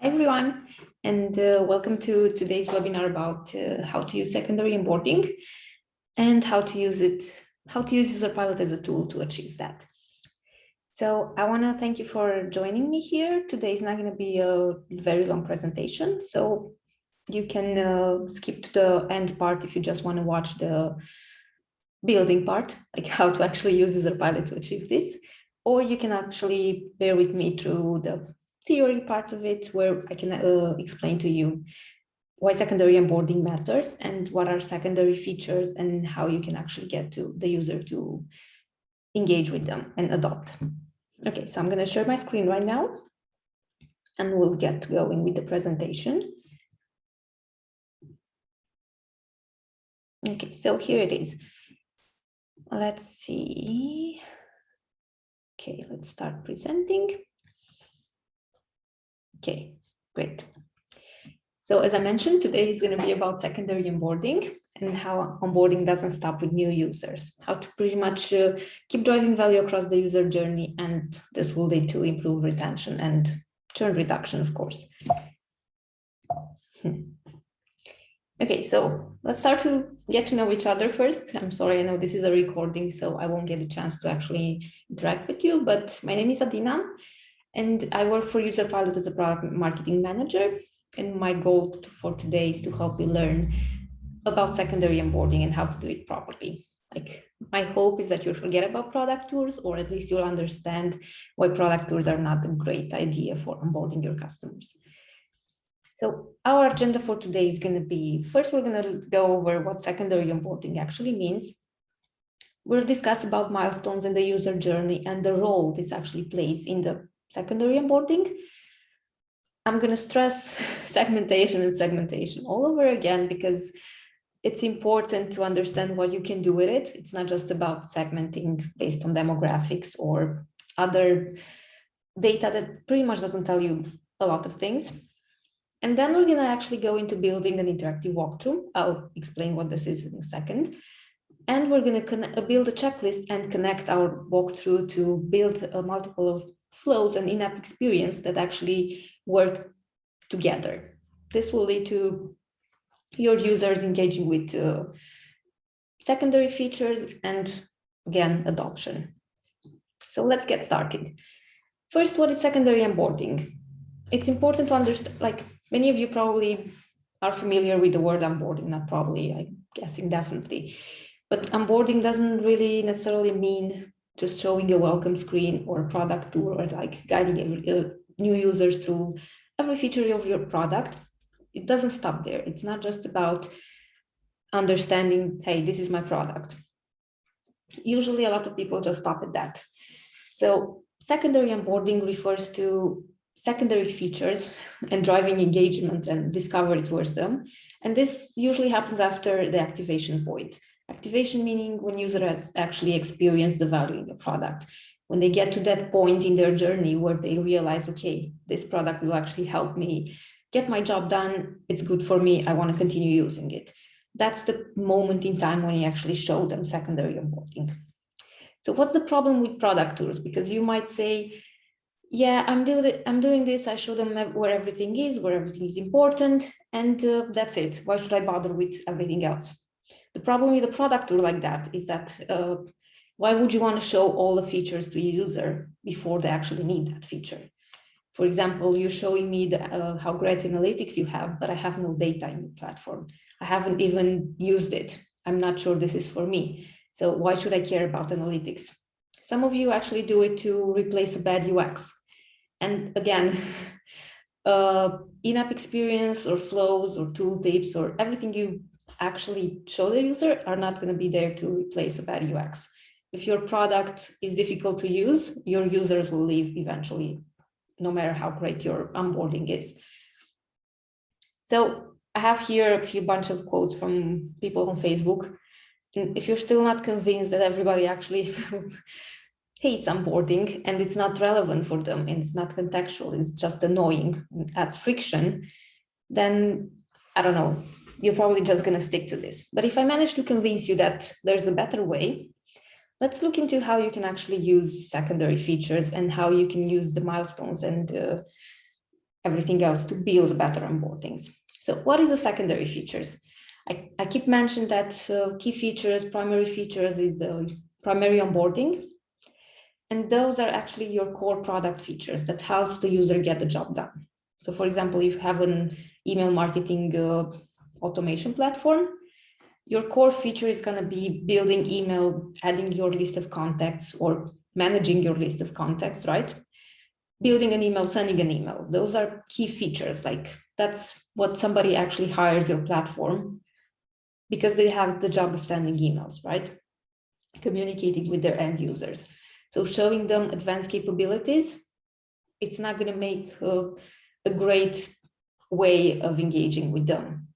Hi everyone, and welcome to today's webinar about how to use secondary onboarding and how to use Userpilot as a tool to achieve that. So I want to thank you for joining me here. Today is not going to be a very long presentation, so you can skip to the end part if you just want to watch the building part, like how to actually use Userpilot to achieve this, or you can actually bear with me through the theory part of it, where I can explain to you why secondary onboarding matters and what are secondary features and how you can actually get to the user to engage with them and adopt. Okay, so I'm going to share my screen right now and we'll get going with the presentation. Okay, so here it is. Let's see. Okay, let's start presenting. Okay, great. So as I mentioned, today is going to be about secondary onboarding and how onboarding doesn't stop with new users, how to pretty much keep driving value across the user journey, and this will lead to improved retention and churn reduction, of course. Okay, so let's start to get to know each other first. I'm sorry, I know this is a recording, so I won't get a chance to actually interact with you, but my name is Adina, and I work for Userpilot as a product marketing manager. And my goal for today is to help you learn about secondary onboarding and how to do it properly. Like, my hope is that you'll forget about product tours, or at least you'll understand why product tours are not a great idea for onboarding your customers. So our agenda for today is going to be, first, we're going to go over what secondary onboarding actually means. We'll discuss about milestones in the user journey and the role this actually plays in the secondary onboarding. I'm going to stress segmentation all over again, because it's important to understand what you can do with it. It's not just about segmenting based on demographics or other data that pretty much doesn't tell you a lot of things. And then we're going to actually go into building an interactive walkthrough. I'll explain what this is in a second. And we're going to build a checklist and connect our walkthrough to build a multiple of flows and in-app experience that actually work together. This will lead to your users engaging with secondary features and, again, adoption. So let's get started. First, what is secondary onboarding? It's important to understand, like, many of you probably are familiar with the word onboarding, not probably, I'm guessing definitely. But onboarding doesn't really necessarily mean just showing a welcome screen or a product tour, or like guiding new users through every feature of your product. It doesn't stop there. It's not just about understanding, hey, this is my product. Usually a lot of people just stop at that. So secondary onboarding refers to secondary features and driving engagement and discovery towards them. And this usually happens after the activation point. Activation meaning when user has actually experienced the value in the product. When they get to that point in their journey where they realize, okay, this product will actually help me get my job done, it's good for me, I want to continue using it. That's the moment in time when you actually show them secondary onboarding. So what's the problem with product tours? Because you might say, yeah, I'm doing this, I show them where everything is important, and that's it. Why should I bother with everything else? The problem with a product tour like that is that why would you want to show all the features to a user before they actually need that feature? For example, you're showing me how great analytics you have, but I have no data in the platform. I haven't even used it. I'm not sure this is for me. So why should I care about analytics? Some of you actually do it to replace a bad UX. And again, in-app experience or flows or tooltips or everything you actually show the user are not going to be there to replace a bad UX. If your product is difficult to use, your users will leave eventually, no matter how great your onboarding is. So I have here a bunch of quotes from people on Facebook. And if you're still not convinced that everybody actually hates onboarding and it's not relevant for them and it's not contextual, it's just annoying, adds friction, then I don't know, you're probably just going to stick to this. But if I manage to convince you that there's a better way, let's look into how you can actually use secondary features and how you can use the milestones and everything else to build better onboardings. So what is the secondary features? I keep mentioning that key features, primary features is the primary onboarding. And those are actually your core product features that help the user get the job done. So for example, if you have an email marketing automation platform, your core feature is going to be building email, adding your list of contacts or managing your list of contacts, right? Building an email, sending an email. Those are key features. Like that's what somebody actually hires your platform because they have the job of sending emails, right? Communicating with their end users. So showing them advanced capabilities, it's not going to make a great way of engaging with them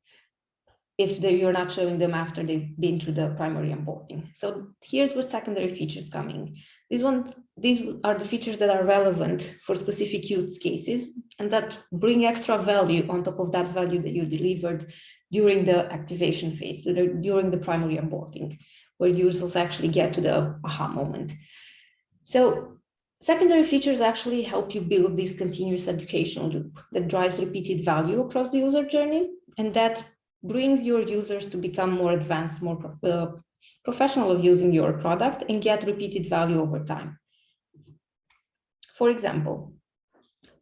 if you're not showing them after they've been through the primary onboarding. So here's where secondary features come in. These are the features that are relevant for specific use cases and that bring extra value on top of that value that you delivered during the activation phase, during the primary onboarding, where users actually get to the aha moment. So secondary features actually help you build this continuous educational loop that drives repeated value across the user journey, and that brings your users to become more advanced, more professional of using your product and get repeated value over time. For example,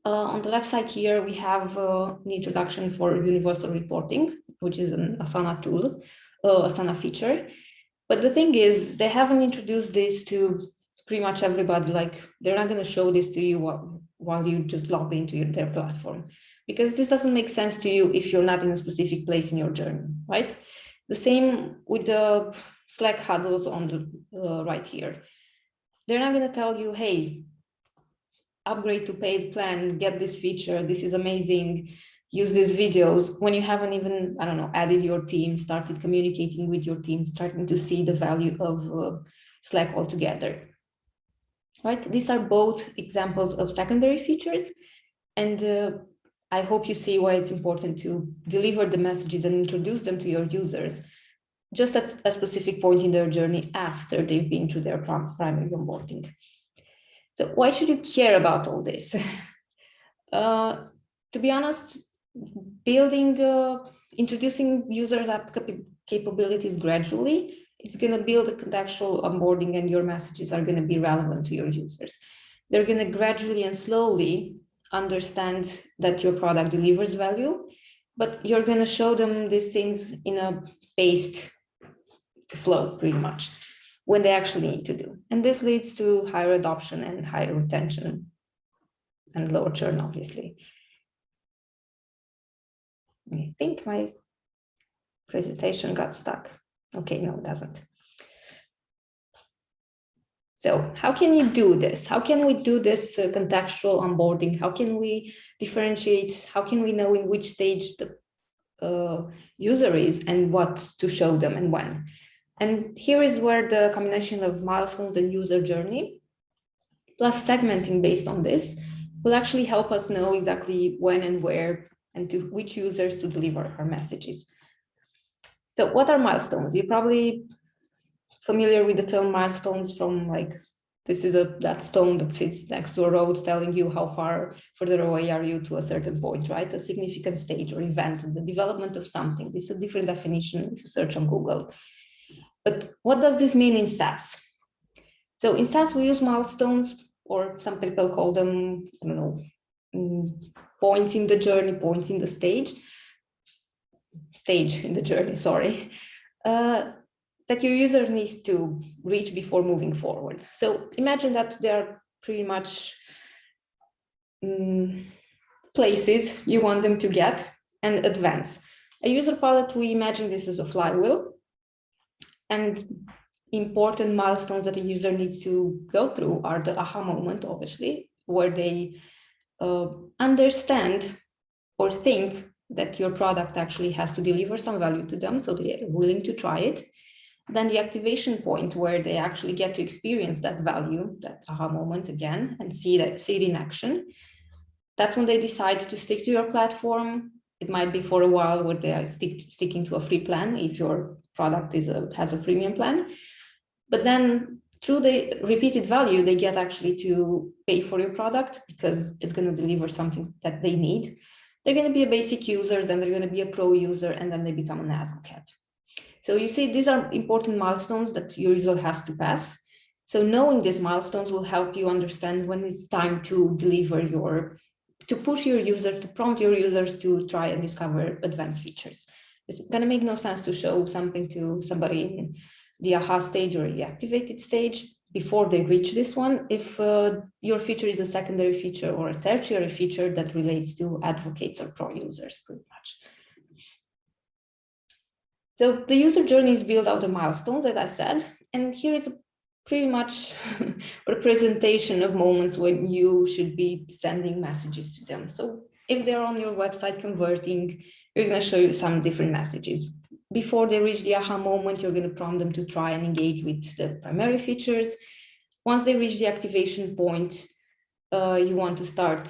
on the left side here, we have an introduction for universal reporting, which is an Asana tool, Asana feature. But the thing is, they haven't introduced this to pretty much everybody. Like they're not going to show this to you while you just log into their platform, because this doesn't make sense to you if you're not in a specific place in your journey, right? The same with the Slack huddles on the right here. They're not going to tell you, hey, upgrade to paid plan, get this feature, this is amazing, use these videos, when you haven't even, I don't know, added your team, started communicating with your team, starting to see the value of Slack altogether, right? These are both examples of secondary features. And I hope you see why it's important to deliver the messages and introduce them to your users just at a specific point in their journey after they've been through their primary onboarding. So why should you care about all this? To be honest, introducing users' app capabilities gradually, it's going to build a contextual onboarding and your messages are going to be relevant to your users. They're going to gradually and slowly understand that your product delivers value, but you're going to show them these things in a paced flow pretty much when they actually need to do. And this leads to higher adoption and higher retention and lower churn, obviously. I think my presentation got stuck. Okay, no, it doesn't. So how can you do this? How can we do this contextual onboarding? How can we differentiate? How can we know in which stage the user is and what to show them and when? And here is where the combination of milestones and user journey plus segmenting based on this will actually help us know exactly when and where and to which users to deliver our messages. So what are milestones? You're probably familiar with the term milestones from like, this is that stone that sits next to a road telling you how far further away are you to a certain point, right? A significant stage or event in the development of something. This is a different definition if you search on Google. But what does this mean in Saas? So in Saas, we use milestones, or some people call them, I don't know, points in the journey, points in the stage in the journey, sorry, that your user needs to reach before moving forward. So imagine that there are pretty much places you want them to get and advance. A Userpilot, we imagine this as a flywheel, and important milestones that a user needs to go through are the aha moment, obviously, where they understand or think that your product actually has to deliver some value to them, so they are willing to try it. Then the activation point where they actually get to experience that value, that aha moment again, and see it in action. That's when they decide to stick to your platform. It might be for a while where they are sticking to a free plan if your product has a premium plan. But then through the repeated value, they get actually to pay for your product because it's going to deliver something that they need. They're going to be a basic user, then they're going to be a pro user, and then they become an advocate. So you see, these are important milestones that your user has to pass. So knowing these milestones will help you understand when it's time to deliver to push your users, to prompt your users to try and discover advanced features. It's going to make no sense to show something to somebody in the aha stage or the activated stage before they reach this one if your feature is a secondary feature or a tertiary feature that relates to advocates or pro users pretty much. So the user journey is built out of milestones, as I said, and here is a pretty much representation of moments when you should be sending messages to them. So if they're on your website converting, you're going to show you some different messages. Before they reach the aha moment, you're going to prompt them to try and engage with the primary features. Once they reach the activation point, you want to start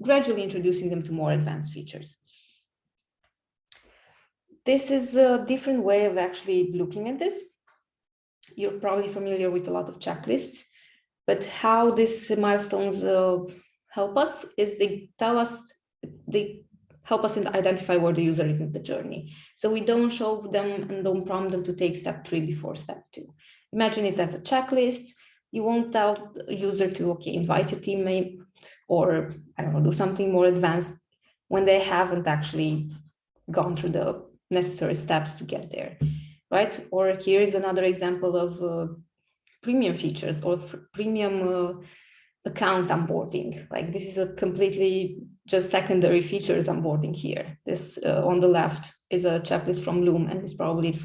gradually introducing them to more advanced features. This is a different way of actually looking at this. You're probably familiar with a lot of checklists, but how these milestones help us is they help us identify where the user is in the journey. So we don't show them and don't prompt them to take step 3 before step 2. Imagine it as a checklist. You won't tell the user to, okay, invite your teammate or, I don't know, do something more advanced when they haven't actually gone through the necessary steps to get there, right? Or here is another example of premium features or premium account onboarding. Like this is a completely just secondary features onboarding here. This on the left is a checklist from Loom, and it's probably it's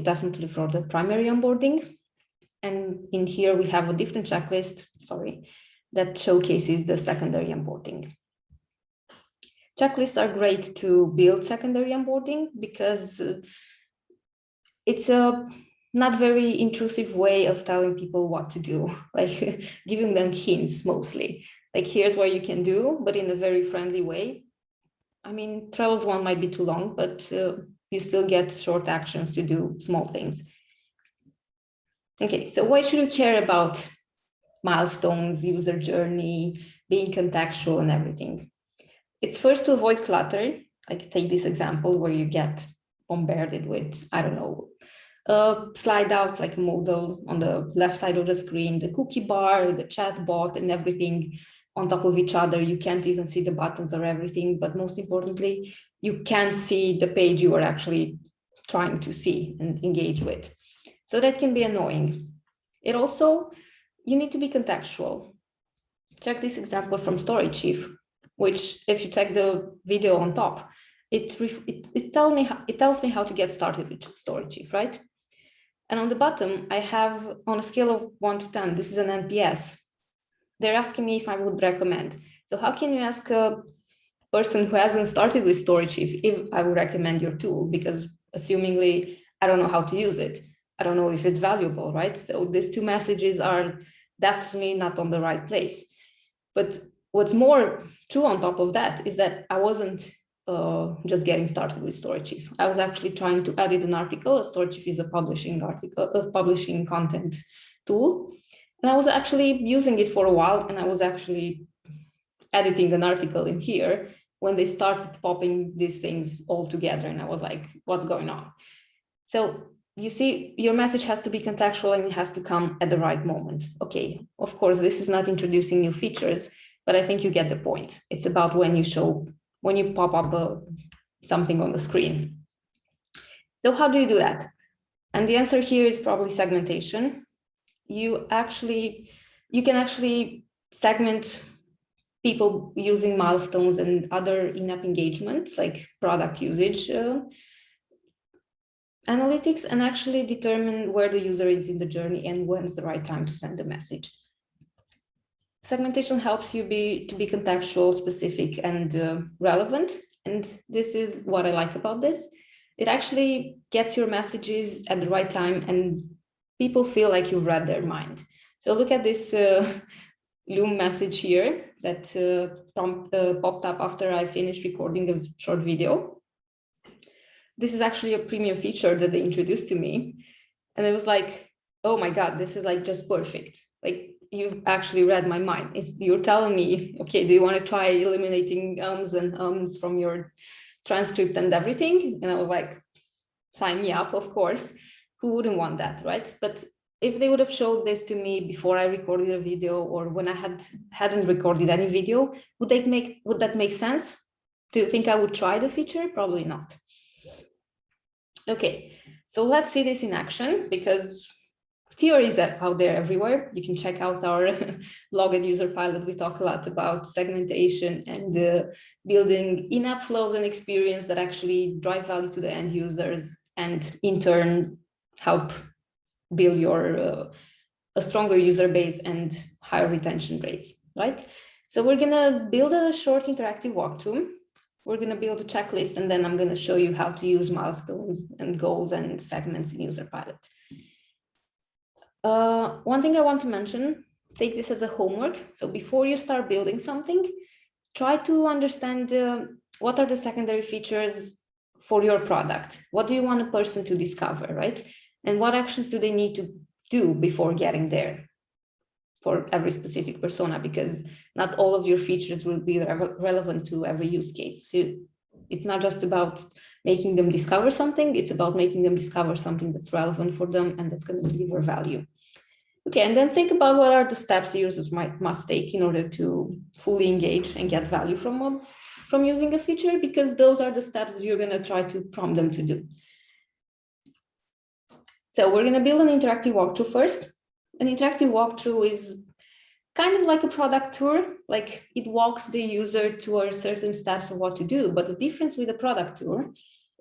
definitely for the primary onboarding. And in here we have a different checklist, that showcases the secondary onboarding. Checklists are great to build secondary onboarding because it's a not very intrusive way of telling people what to do, like giving them hints mostly. Like here's what you can do, but in a very friendly way. I mean, Trello's one might be too long, but you still get short actions to do small things. Okay, so why should you care about milestones, user journey, being contextual and everything? It's first to avoid clutter. Like take this example where you get bombarded with, I don't know, slide out like a modal on the left side of the screen, the cookie bar, the chat bot and everything on top of each other. You can't even see the buttons or everything, but most importantly, you can't see the page you are actually trying to see and engage with. So that can be annoying. It also, you need to be contextual. Check this example from Story Chief, which if you check the video on top, it tells me how to get started with Story Chief, right? And on the bottom, I have on a scale of 1 to 10, this is an NPS. They're asking me if I would recommend. So how can you ask a person who hasn't started with Story Chief if I would recommend your tool? Because assumingly, I don't know how to use it. I don't know if it's valuable, right? So these two messages are definitely not on the right place. But what's more true on top of that is that I wasn't just getting started with Story Chief. I was actually trying to edit an article. Story Chief is a publishing content tool. And I was actually using it for a while, and I was actually editing an article in here when they started popping these things all together. And I was like, what's going on? So you see, your message has to be contextual and it has to come at the right moment. Okay, of course, this is not introducing new features, but I think you get the point. It's about when you pop up something on the screen. So how do you do that? And the answer here is probably segmentation. You can actually segment people using milestones and other in-app engagement, like product usage analytics, and actually determine where the user is in the journey and when's the right time to send the message. Segmentation helps you to be contextual, specific, and relevant. And this is what I like about this. It actually gets your messages at the right time and people feel like you've read their mind. So look at this Loom message here that popped up after I finished recording a short video. This is actually a premium feature that they introduced to me. And it was like, oh my God, this is like just perfect. Like you've actually read my mind. You're telling me, okay, do you want to try eliminating ums and ums from your transcript and everything? And I was like, sign me up, of course. Who wouldn't want that, right? But if they would have showed this to me before I recorded a video, or when I hadn't recorded any video, would that make sense? Do you think I would try the feature? Probably not. Okay, so let's see this in action, because theories are out there everywhere. You can check out our blog at Userpilot. We talk a lot about segmentation and building in-app flows and experience that actually drive value to the end users, and in turn help build your a stronger user base and higher retention rates, right? So we're gonna build a short interactive walkthrough. We're gonna build a checklist, and then I'm gonna show you how to use milestones and goals and segments in Userpilot. One thing I want to mention, take this as a homework. So before you start building something, try to understand what are the secondary features for your product. What do you want a person to discover, right? And what actions do they need to do before getting there for every specific persona, because not all of your features will be relevant to every use case. So it's not just about making them discover something, it's about making them discover something that's relevant for them and that's going to deliver value. Okay, and then think about what are the steps users must take in order to fully engage and get value from using a feature, because those are the steps you're going to try to prompt them to do. So we're going to build an interactive walkthrough first. An interactive walkthrough is kind of like a product tour, like it walks the user towards certain steps of what to do. But the difference with a product tour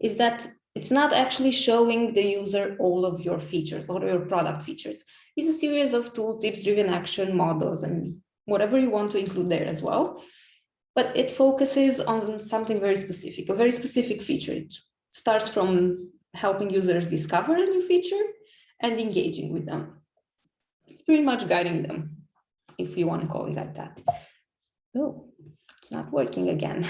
is that it's not actually showing the user all of your features, all of your product features. It's a series of tooltips, driven action models, and whatever you want to include there as well. But it focuses on something very specific, a very specific feature. It starts from helping users discover a new feature and engaging with them. It's pretty much guiding them, if you want to call it like that. Oh, it's not working again.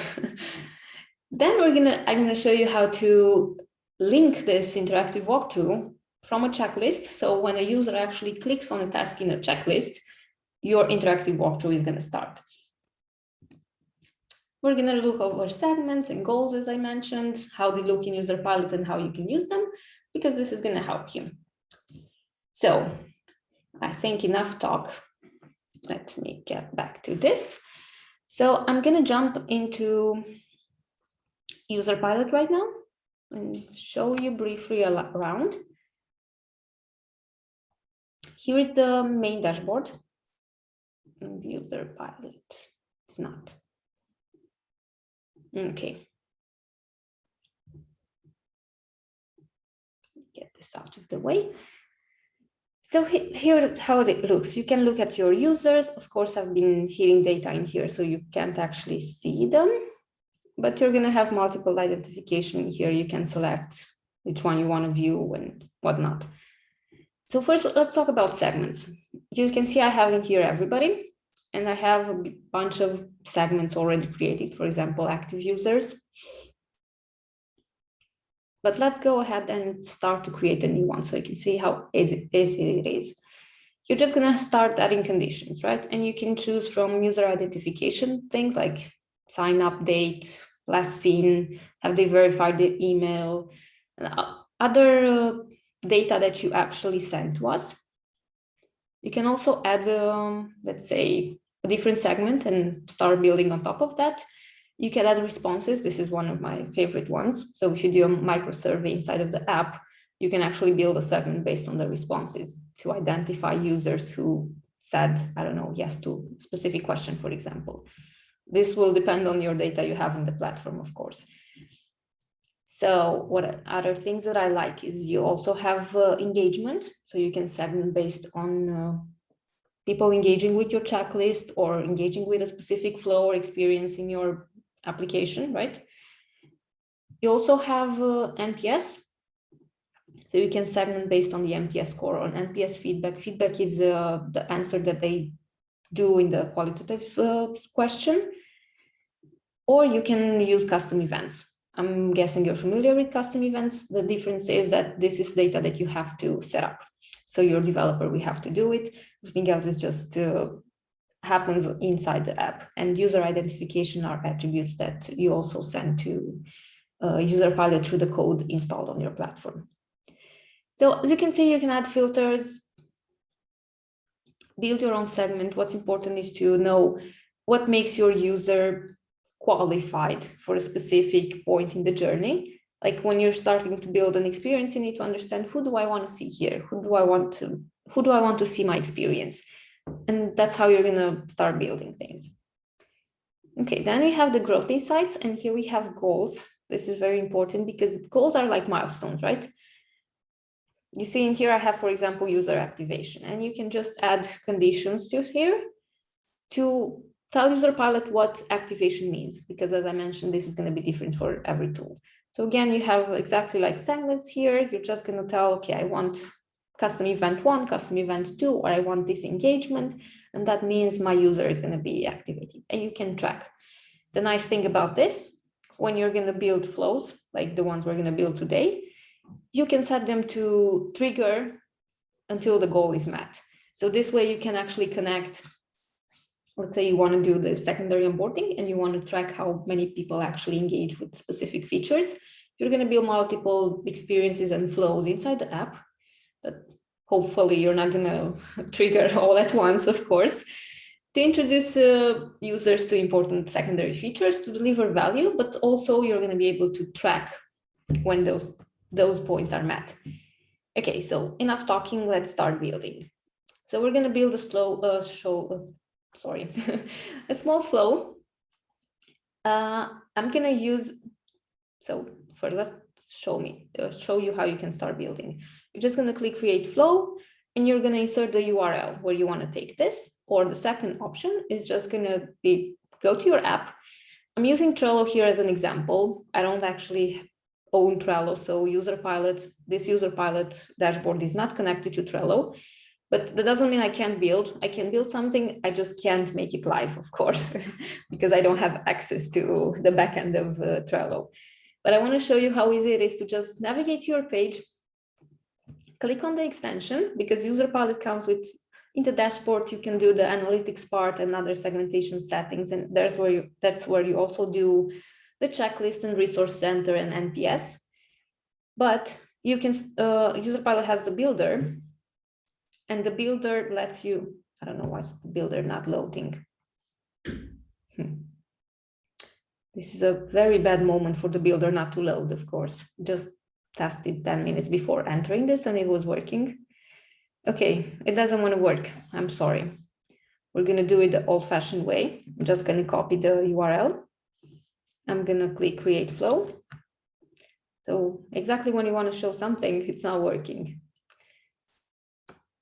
Then I'm gonna show you how to link this interactive walkthrough from a checklist. So when a user actually clicks on a task in a checklist, your interactive walkthrough is gonna start. We're gonna look over segments and goals, as I mentioned, how they look in Userpilot and how you can use them, because this is gonna help you. So I think enough talk. Let me get back to this. So I'm going to jump into Userpilot right now and show you briefly around. Here is the main dashboard. Userpilot. It's not. Okay. Get this out of the way. So here how it looks. You can look at your users. Of course, I've been hitting data in here, so you can't actually see them, but you're going to have multiple identification here. You can select which one you want to view and whatnot. So first, let's talk about segments. You can see I have in here everybody, and I have a bunch of segments already created, for example, active users. But let's go ahead and start to create a new one so you can see how easy it is. You're just going to start adding conditions, right? And you can choose from user identification things like sign up date, last seen, have they verified their email, and other data that you actually send to us. You can also add, let's say, a different segment and start building on top of that. You can add responses. This is one of my favorite ones. So if you do a micro survey inside of the app, you can actually build a segment based on the responses to identify users who said, I don't know, yes to a specific question, for example. This will depend on your data you have in the platform, of course. So what other things that I like is you also have engagement. So you can segment based on people engaging with your checklist or engaging with a specific flow or experience in your application, right? You also have NPS. So you can segment based on the NPS score. On NPS feedback. Feedback is the answer that they do in the qualitative question. Or you can use custom events. I'm guessing you're familiar with custom events. The difference is that this is data that you have to set up. So your developer will have to do it. Everything else is just happens inside the app. And user identification are attributes that you also send to Userpilot through the code installed on your platform. So as you can see, you can add filters, build your own segment. What's important is to know what makes your user qualified for a specific point in the journey. Like when you're starting to build an experience, you need to understand, who do I want to see here? Who do I want to see my experience? And that's how you're going to start building things. Okay, then we have the growth insights, and here we have goals. This is very important because goals are like milestones, right? You see in here, I have, for example, user activation, and you can just add conditions to here to tell Userpilot what activation means, because as I mentioned, this is going to be different for every tool. So again, you have exactly like segments here. You're just going to tell, okay, I want custom event 1, custom event 2, or I want this engagement, and that means my user is going to be activated, and you can track. The nice thing about this, when you're going to build flows, like the ones we're going to build today, you can set them to trigger until the goal is met. So this way you can actually connect. Let's say you want to do the secondary onboarding and you want to track how many people actually engage with specific features. You're going to build multiple experiences and flows inside the app, but hopefully you're not going to trigger all at once, of course, to introduce users to important secondary features to deliver value, but also you're going to be able to track when those points are met. Okay, so enough talking, let's start building. So we're going to build a a small flow. I'm going to use, so first let's show you how you can start building. You're just going to click create flow, and you're going to insert the URL where you want to take this, or the second option is just going to be go to your app. I'm using Trello here as an example. I don't actually own Trello, so this Userpilot dashboard is not connected to Trello, but that doesn't mean I can't build. I can build something, I just can't make it live, of course, because I don't have access to the backend of Trello. But I want to show you how easy it is to just navigate to your page, click on the extension, because Userpilot comes with, in the dashboard, you can do the analytics part and other segmentation settings, and that's where you also do the checklist and resource center and NPS. But you can, Userpilot has the builder, and the builder lets you, I don't know why the builder not loading. This is a very bad moment for the builder not to load, of course. Just tested 10 minutes before entering this and it was working. Okay, it doesn't want to work. I'm sorry. We're going to do it the old-fashioned way. I'm just going to copy the URL. I'm going to click create flow. So exactly when you want to show something, it's not working.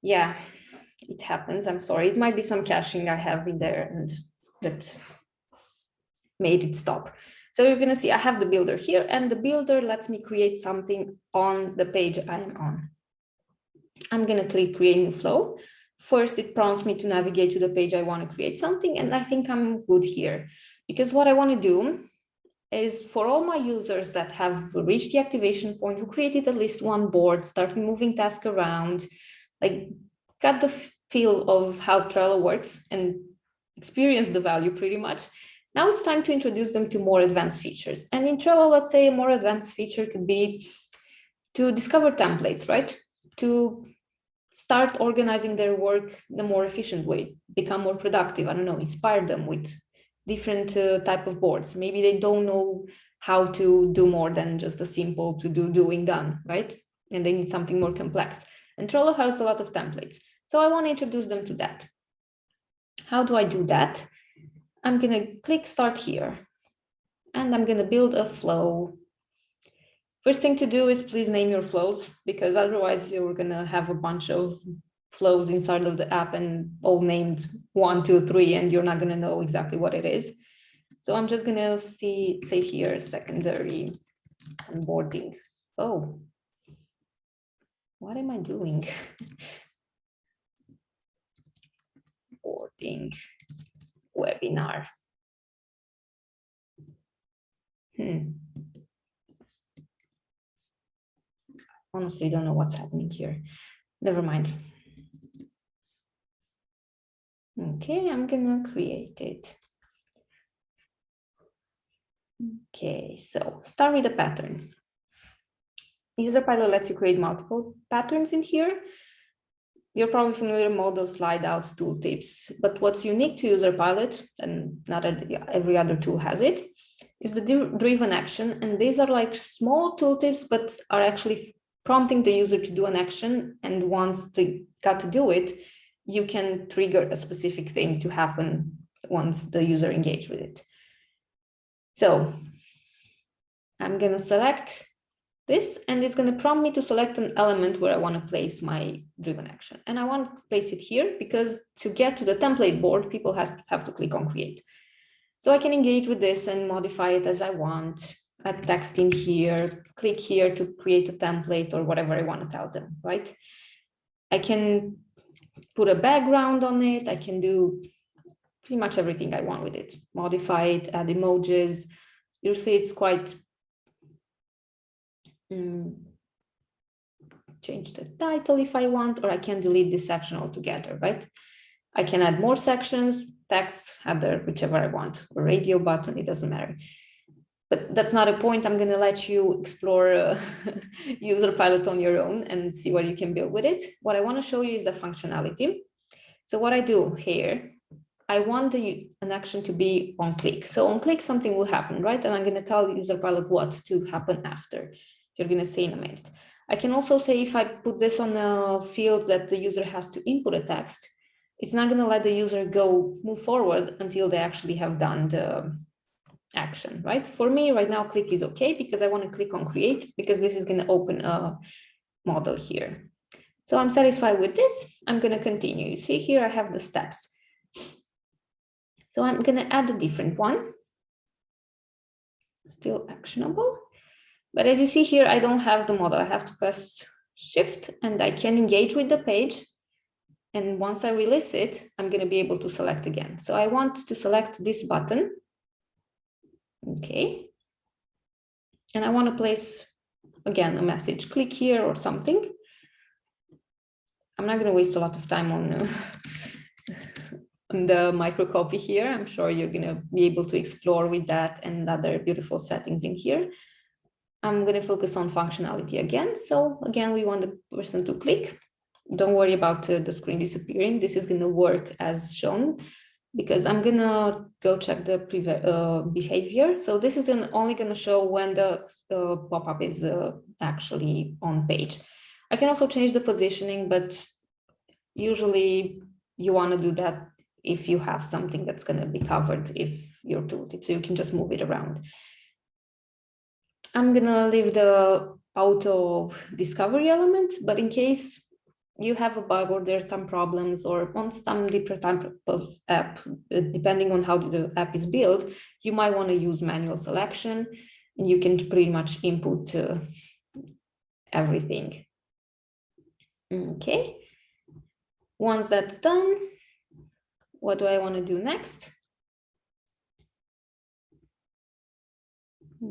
Yeah, it happens. I'm sorry. It might be some caching I have in there and that made it stop. So you're going to see I have the builder here, and the builder lets me create something on the page I am on. I'm going to click create new flow. First, it prompts me to navigate to the page I want to create something, and I think I'm good here, because what I want to do is for all my users that have reached the activation point, who created at least one board, started moving tasks around, like got the feel of how Trello works and experience the value pretty much. Now it's time to introduce them to more advanced features. And in Trello, let's say a more advanced feature could be to discover templates, right? To start organizing their work in a more efficient way, become more productive, I don't know, inspire them with different type of boards. Maybe they don't know how to do more than just a simple to do, doing, done, right? And they need something more complex. And Trello has a lot of templates. So I want to introduce them to that. How do I do that? I'm going to click start here, and I'm going to build a flow. First thing to do is please name your flows, because otherwise you're going to have a bunch of flows inside of the app and all named 1, 2, 3, and you're not going to know exactly what it is. So I'm just going to say here, secondary onboarding. Oh, what am I doing? Onboarding webinar. honestly don't know what's happening here. Never mind. Okay, I'm gonna create it. Okay, so start with a pattern. Userpilot lets you create multiple patterns in here. You're probably familiar with model slide outs, tooltips, but what's unique to Userpilot, and not every other tool has it, is the driven action. And these are like small tooltips, but are actually prompting the user to do an action. And once they got to do it, you can trigger a specific thing to happen once the user engaged with it. So I'm going to select this, and it's going to prompt me to select an element where I want to place my driven action. And I want to place it here because to get to the template board, people have to click on create. So I can engage with this and modify it as I want, add text in here, click here to create a template or whatever I want to tell them, right? I can put a background on it. I can do pretty much everything I want with it, modify it, add emojis. You'll see it's quite change the title if I want, or I can delete this section altogether, right? I can add more sections, text, header, whichever I want, or radio button, it doesn't matter. But that's not a point. I'm going to let you explore Userpilot on your own and see what you can build with it. What I want to show you is the functionality. So what I do here, I want an action to be on click. So on click, something will happen, right? And I'm going to tell Userpilot what to happen after. You're going to see in a minute. I can also say if I put this on a field that the user has to input a text, it's not going to let the user move forward until they actually have done the action, right? For me right now, click is okay because I want to click on create because this is going to open a model here. So I'm satisfied with this. I'm going to continue. You see here, I have the steps. So I'm going to add a different one. Still actionable. But as you see here, I don't have the model. I have to press Shift and I can engage with the page. And once I release it, I'm going to be able to select again. So I want to select this button. Okay. And I want to place, again, a message. Click here or something. I'm not going to waste a lot of time on the microcopy here. I'm sure you're going to be able to explore with that and other beautiful settings in here. I'm going to focus on functionality again. So again, we want the person to click. Don't worry about the screen disappearing. This is going to work as shown because I'm going to go check the behavior. So this is only going to show when the pop-up is actually on page. I can also change the positioning, but usually you want to do that if you have something that's going to be covered if your tooltip, so you can just move it around. I'm going to leave the auto discovery element, but in case you have a bug or there's some problems or on some different type of app, depending on how the app is built, you might want to use manual selection and you can pretty much input everything. Okay. Once that's done, what do I want to do next?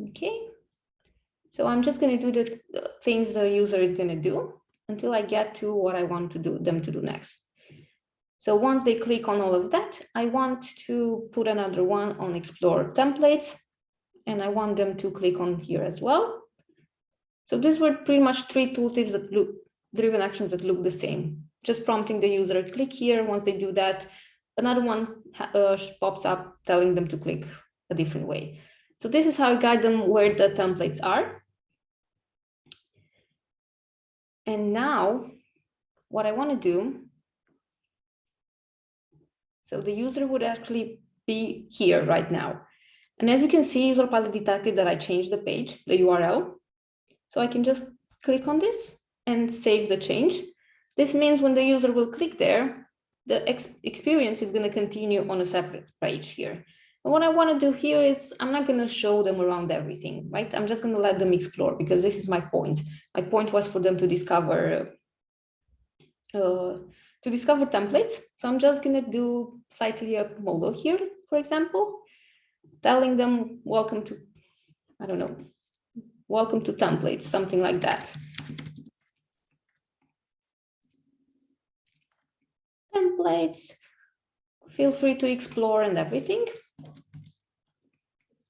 Okay. So I'm just going to do the things the user is going to do until I get to what I want to do them to do next. So once they click on all of that, I want to put another one on explore templates, and I want them to click on here as well. So these were pretty much three tooltips that look driven actions that look the same, just prompting the user click here. Once they do that, another one pops up telling them to click a different way. So this is how I guide them where the templates are. And now what I want to do, so the user would actually be here right now. And as you can see, Userpilot detected that I changed the page, the URL. So I can just click on this and save the change. This means when the user will click there, the experience is going to continue on a separate page here. And what I want to do here is I'm not going to show them around everything, right? I'm just going to let them explore because this is my point. My point was for them to discover templates. So I'm just going to do slightly a model here, for example, telling them welcome to, I don't know, welcome to templates, something like that. templates. Feel free to explore and everything.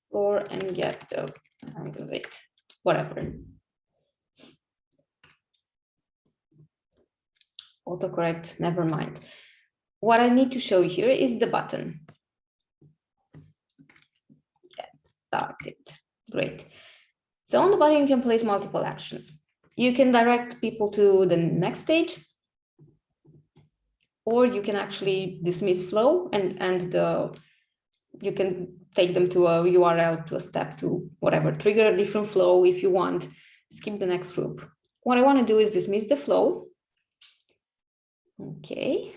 Explore and get the hang of it, whatever. Autocorrect, never mind. What I need to show you here is the button. Get started. Great. So on the button, you can place multiple actions. You can direct people to the next stage, or you can actually dismiss flow and you can take them to a URL, to a step, to whatever, trigger a different flow if you want, skip the next group. What I want to do is dismiss the flow. Okay,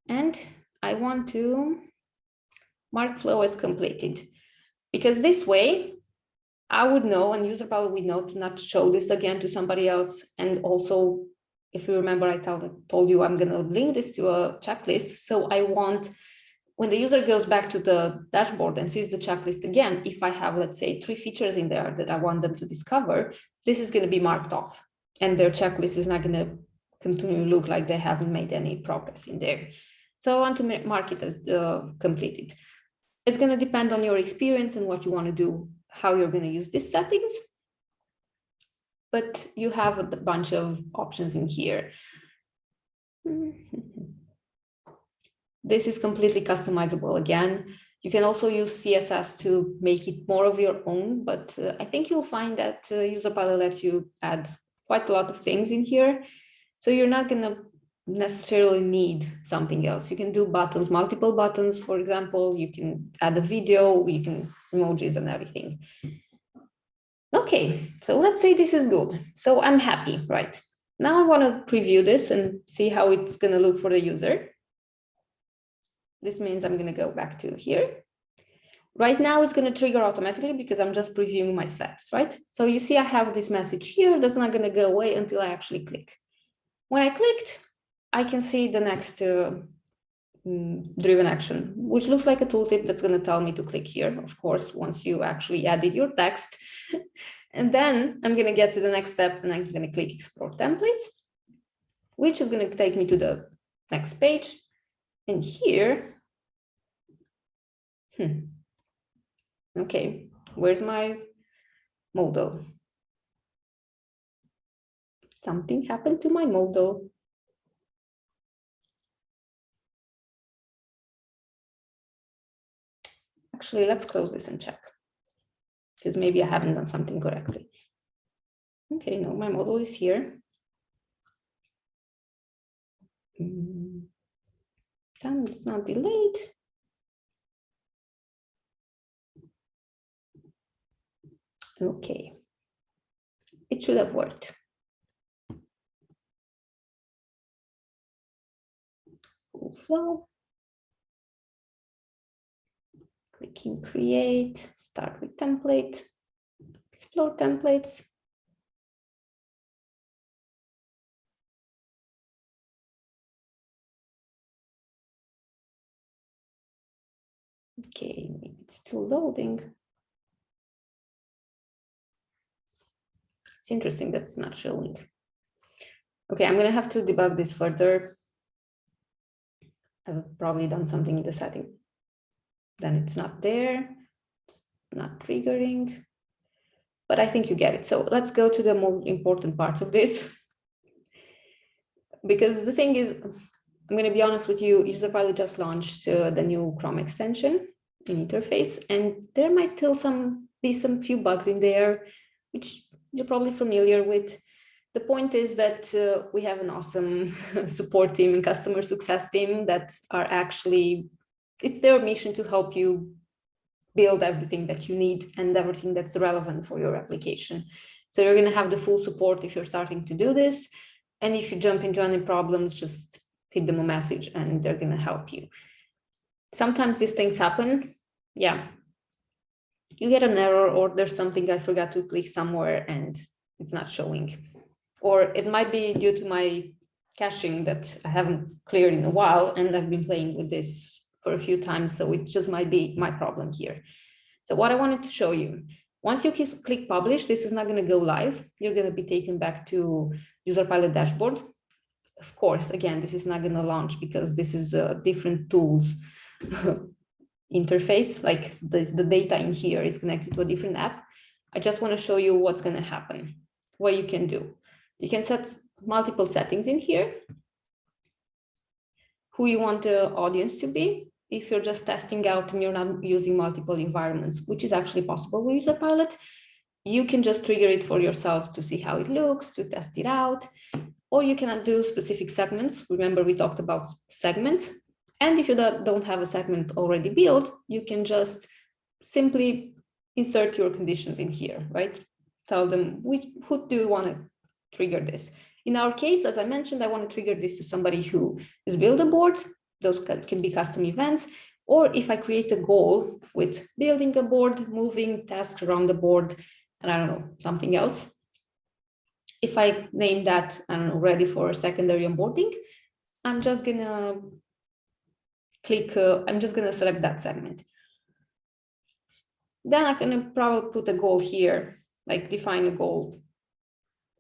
and I want to mark flow as completed, because this way I would know, and Userpilot would know, to not show this again to somebody else. And also, if you remember, I told you I'm going to link this to a checklist. So I want, when the user goes back to the dashboard and sees the checklist again, if I have, let's say, 3 features in there that I want them to discover, this is going to be marked off, and their checklist is not going to continue to look like they haven't made any progress in there. So I want to mark it as completed. It's going to depend on your experience and what you want to do, how you're going to use these settings. But you have a bunch of options in here. This is completely customizable again. You can also use CSS to make it more of your own, but I think you'll find that Userpilot lets you add quite a lot of things in here. So you're not going to necessarily need something else. You can do buttons, multiple buttons, for example. You can add a video, you can emojis and everything. Okay, so let's say this is good. So I'm happy, right? Now I want to preview this and see how it's going to look for the user. This means I'm going to go back to here. Right now it's going to trigger automatically because I'm just previewing my steps, right? So you see I have this message here that's not going to go away until I actually click. When I clicked, I can see the next driven action, which looks like a tooltip that's going to tell me to click here, of course, once you actually added your text. And then I'm going to get to the next step and I'm going to click Explore Templates, which is going to take me to the next page. And here, okay, where's my modal? Something happened to my modal. Actually, let's close this and check, because maybe I haven't done something correctly. Okay, no, my model is here. Time is not delayed. Okay, it should have worked. Full flow. Clicking create, start with template, explore templates. Okay, it's still loading. It's interesting that it's not showing. Okay, I'm gonna have to debug this further. I've probably done something in the setting. Then it's not there, it's not triggering, but I think you get it. So let's go to the more important part of this. Because the thing is, I'm going to be honest with you, Userpilot just launched the new Chrome extension in interface, and there might still be some few bugs in there, which you're probably familiar with. The point is that we have an awesome support team and customer success team that are actually, it's their mission to help you build everything that you need and everything that's relevant for your application. So you're going to have the full support if you're starting to do this. And if you jump into any problems, just hit them a message and they're going to help you. Sometimes these things happen. Yeah. You get an error, or there's something I forgot to click somewhere and it's not showing. Or it might be due to my caching that I haven't cleared in a while, and I've been playing with this for a few times. So it just might be my problem here. So what I wanted to show you, once you click publish, this is not going to go live. You're going to be taken back to Userpilot dashboard. Of course, again, this is not going to launch because this is a different tools interface, like the data in here is connected to a different app. I just want to show you what's going to happen, what you can do. You can set multiple settings in here, who you want the audience to be. If you're just testing out and you're not using multiple environments, which is actually possible with Userpilot, you can just trigger it for yourself to see how it looks, to test it out, or you can do specific segments. Remember, we talked about segments. And if you don't have a segment already built, you can just simply insert your conditions in here, right? Tell them who do you want to trigger this. In our case, as I mentioned, I want to trigger this to somebody who is build a board. Those can be custom events. Or if I create a goal with building a board, moving tasks around the board, and I don't know, something else. If I name that, I don't know, ready for secondary onboarding, I'm just gonna click, I'm just gonna select that segment. Then I can probably put a goal here, like define a goal,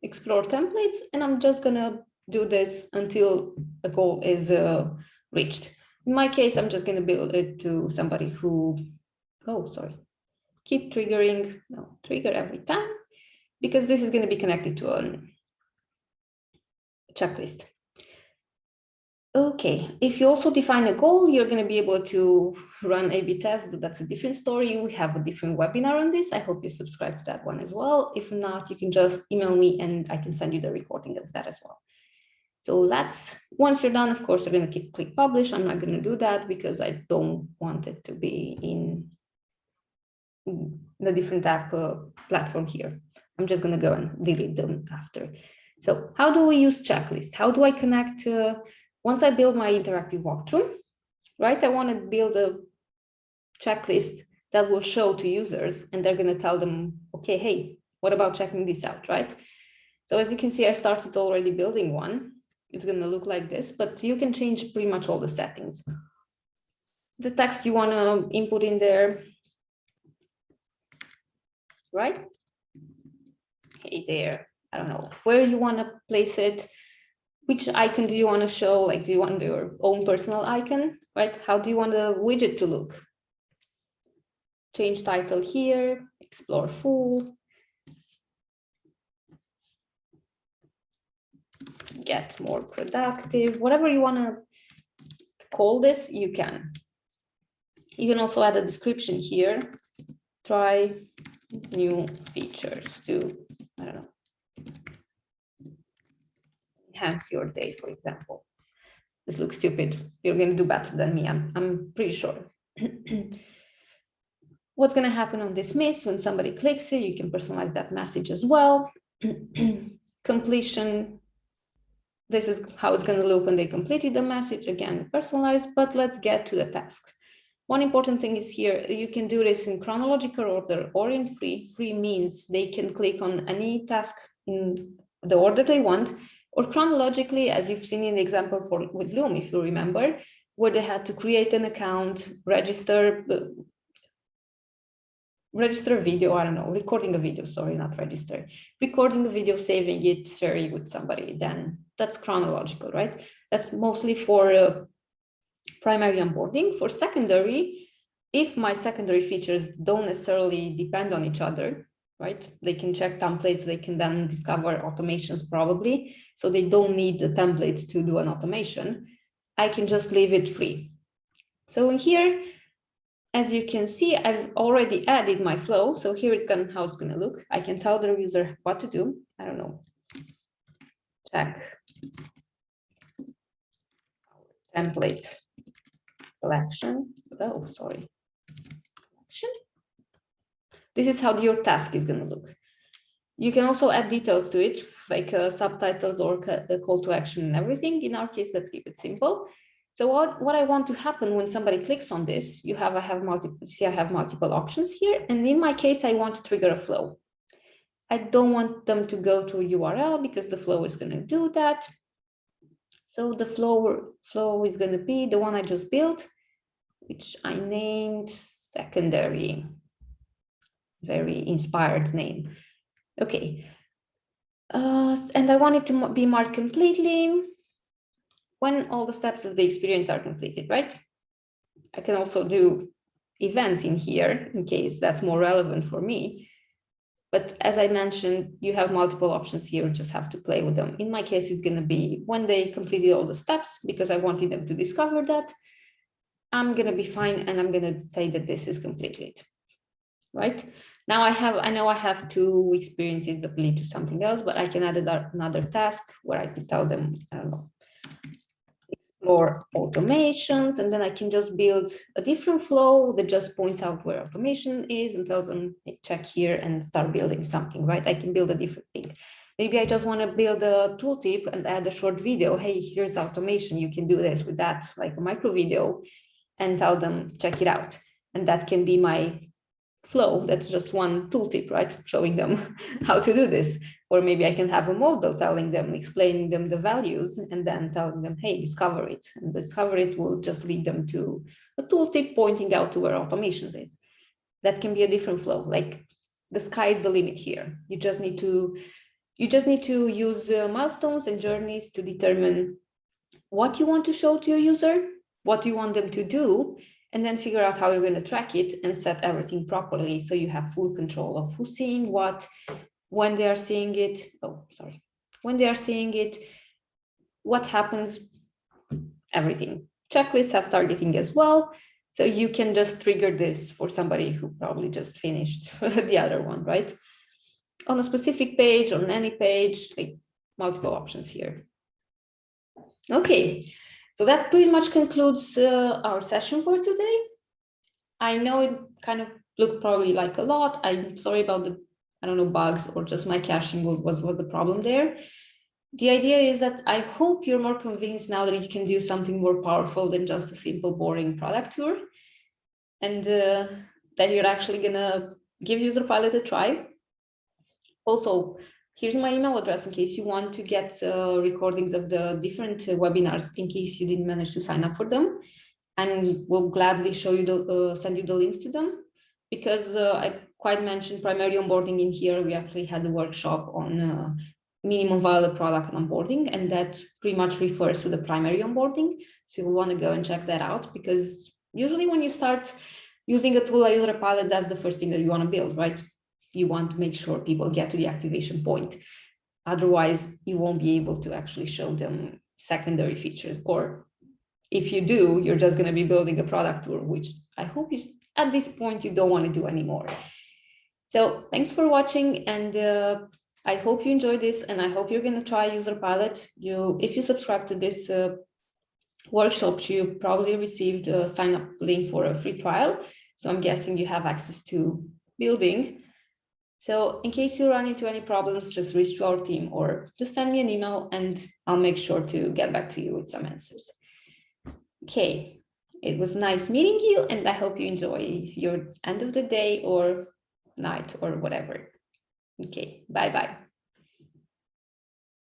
explore templates, and I'm just gonna do this until a goal is reached. In my case, I'm just gonna build it to somebody who, keep triggering, no, trigger every time, because this is gonna be connected to a checklist. Okay, if you also define a goal, you're going to be able to run A/B tests, but that's a different story. We have a different webinar on this. I hope you subscribe to that one as well. If not, you can just email me and I can send you the recording of that as well. So once you're done, of course, you're going to click publish. I'm not going to do that because I don't want it to be in the different app platform here. I'm just going to go and delete them after. So how do we use checklist? How do I connect? Once I build my interactive walkthrough, right, I want to build a checklist that will show to users, and they're going to tell them, okay, hey, what about checking this out, right? So as you can see, I started already building one. It's going to look like this, but you can change pretty much all the settings. The text you want to input in there, right? Hey there, I don't know where you want to place it. Which icon do you want to show? Like, do you want your own personal icon, right? How do you want the widget to look? Change title here, explore full. Get more productive, whatever you want to call this, you can. You can also add a description here. Try new features to, I don't know, enhance your day, for example. This looks stupid. You're going to do better than me, I'm pretty sure. What's going to happen on this miss when somebody clicks it? You can personalize that message as well. Completion. This is how it's going to look when they completed the message. Again, personalized, but let's get to the tasks. One important thing is here, you can do this in chronological order or in free. Free means they can click on any task in the order they want, or chronologically, as you've seen in the example with Loom, if you remember, where they had to create an account, register a video, I don't know, recording a video, sorry, not register, recording a video, saving it, sharing it with somebody, then that's chronological, right? That's mostly for primary onboarding. For secondary, if my secondary features don't necessarily depend on each other, right? They can check templates, they can then discover automations probably, so they don't need the template to do an automation. I can just leave it free. So in here, as you can see, I've already added my flow. So here it's going how it's going to look. I can tell the user what to do. I don't know. Check templates collection. Oh, sorry. Collection. This is how your task is going to look. You can also add details to it, like subtitles or the call to action and everything. In our case, let's keep it simple. So what I want to happen when somebody clicks on this, I have multiple options here. And in my case, I want to trigger a flow. I don't want them to go to a URL because the flow is going to do that. So the flow is going to be the one I just built, which I named secondary. Very inspired name. Okay. And I want it to be marked completely. when all the steps of the experience are completed, right? I can also do events in here in case that's more relevant for me. But as I mentioned, you have multiple options here, you just have to play with them. In my case, it's going to be when they completed all the steps, because I wanted them to discover that. I'm going to be fine, and I'm going to say that this is completed, right? Now I know I have 2 experiences that lead to something else, but I can add another task where I could tell them, I don't know, explore automations, and then I can just build a different flow that just points out where automation is and tells them, hey, check here and start building something, right? I can build a different thing. Maybe I just want to build a tooltip and add a short video. Hey, here's automation. You can do this with that, like a micro video, and tell them, check it out. And that can be my flow. That's just one tooltip, right? Showing them how to do this. Or maybe I can have a model telling them, explaining them the values, and then telling them, hey, discover it. And discover it will just lead them to a tooltip pointing out to where automations is. That can be a different flow. Like the sky is the limit here. You just need to use milestones and journeys to determine what you want to show to your user, what you want them to do, and then figure out how you're going to track it and set everything properly so you have full control of who's seeing what, when they are seeing it. When they are seeing it, what happens, everything. Checklists have targeting as well. So you can just trigger this for somebody who probably just finished the other one, right? On a specific page, on any page, like multiple options here. Okay, so that pretty much concludes our session for today. I know it kind of looked probably like a lot. I'm sorry about the, I don't know, bugs or just my caching was the problem there. The idea is that I hope you're more convinced now that you can do something more powerful than just a simple, boring product tour, and that you're actually gonna give Userpilot a try. Also, here's my email address in case you want to get recordings of the different webinars in case you didn't manage to sign up for them. And we'll gladly show you send you the links to them, because I quite mentioned primary onboarding in here. We actually had a workshop on minimum viable product onboarding, and that pretty much refers to the primary onboarding. So you'll want to go and check that out, because usually when you start using a tool like Userpilot, that's the first thing that you want to build, right? You want to make sure people get to the activation point. Otherwise, you won't be able to actually show them secondary features, or if you do, you're just going to be building a product tour, which I hope is at this point you don't want to do anymore. So thanks for watching, and I hope you enjoyed this, and I hope you're going to try Userpilot. If you subscribe to this workshop, you probably received a sign-up link for a free trial. So I'm guessing you have access to building. So in case you run into any problems, just reach to our team or just send me an email and I'll make sure to get back to you with some answers. Okay, it was nice meeting you, and I hope you enjoy your end of the day or night or whatever. Okay, bye-bye.